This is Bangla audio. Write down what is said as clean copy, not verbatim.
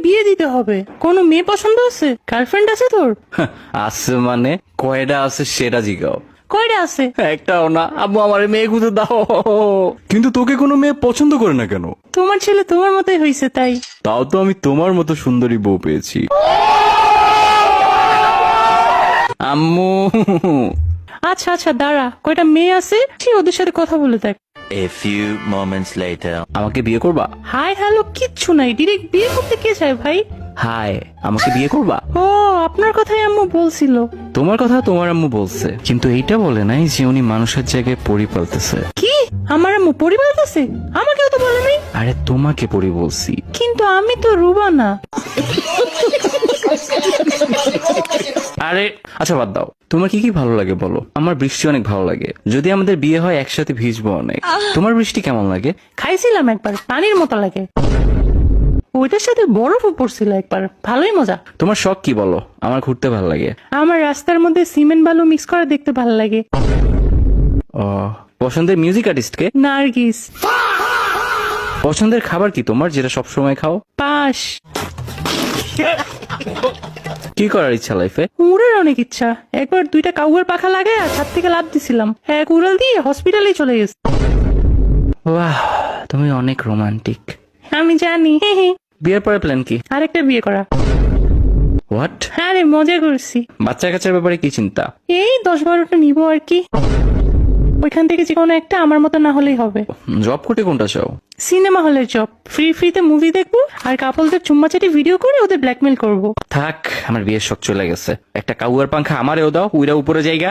বিয়ে দিতে হবে। কোনো মেয়ে পছন্দ আছে? গার্লফ্রেন্ড আছে তোর? আছে মানে কয়টা আছে সেটা জিগাও। কয়টা আছে? একটাও না। আব্বু আমার মেয়ে খুঁজে দাও। কিন্তু তোকে কোনো মেয়ে পছন্দ করে না কেন? তোমার ছেলে তোমার মতোই হয়েছে তাই। তাও তো আমি তোমার মতো সুন্দরী বউ পেয়েছি। আম্মু আচ্ছা আচ্ছা দাঁড়া, কয়টা মেয়ে আছে ওদের সাথে কথা বলে দেখ। A few moments later. আমাকে বিয়ে করবা? হাই হ্যালো কিচ্ছু নাই, ডিরেক্ট বিয়ে করতে কে চায় ভাই? হাই, আমাকে বিয়ে করবা? ও আপনার কথাই আম্মু বলছিল। তোমার কথা তোমার আম্মু বলছে, কিন্তু এইটা বলে নাই যে উনি মানুষের জায়গায় পরি পালতেছে। কি? আমার আম্মু পরি বলতেছে? আমাকেও তো বলে নাই। আরে তোমাকে পরি বলছি। কিন্তু আমি তো রুবা না। আরে আচ্ছা বাদ দাও, তোমার কি কি ভালো লাগে বলো। আমার বৃষ্টি অনেক ভালো লাগে, যদি আমাদের বিয়ে হয় একসাথে ভিজবো অনেক। তোমার বৃষ্টি কেমন লাগে? খাইছিলাম একবার, পানির মতো লাগে। ওইটার সাথে বরফও পড়ছিল একবার, ভালোই মজা। তোমার শখ কি বলো? আমার ঘুরতে ভালো লাগে। আমার রাস্তার মধ্যে সিমেন্ট বালু মিক্স করে দেখতে ভালো লাগে। ও, পছন্দের মিউজিক আর্টিস্ট কে? নার্গিস। পছন্দের খাবার কি তোমার, যেটা সবসময় খাও? পাশ। কি করার ইচ্ছা লাইফে? উড়ার অনেক ইচ্ছা। একবার 2টা কাউয়ের পাখা লাগায় আর ছাদ থেকে লাফ দিছিলাম, এক উড়াল দিয়ে হসপিটালে চলে গেছে। বাহ, তুমি অনেক রোমান্টিক। আমি জানি। বিয়ের পরে প্ল্যান কি? আরেকটা বিয়ে করা। হোয়াট? হ্যাঁ রে, মজা করছি। বাচ্চা কাচ্চার ব্যাপারে কি চিন্তা? এই 10-12টা নিবো আর কি। ওইখান থেকে যে কোনো একটা আমার মতো না হলেই হবে। জব করতে কোনটা চাও? সিনেমা হলের জব, ফ্রিতে মুভি দেখবো আর কাপলদের চুম্মাচাটি ভিডিও করে ওদের ব্ল্যাকমেল করবো। থাক, আমার বিয়ের শখ চলে গেছে। একটা কাউয়ার পাংখা আমারেও দাও, উইরা উপরে জায়গা।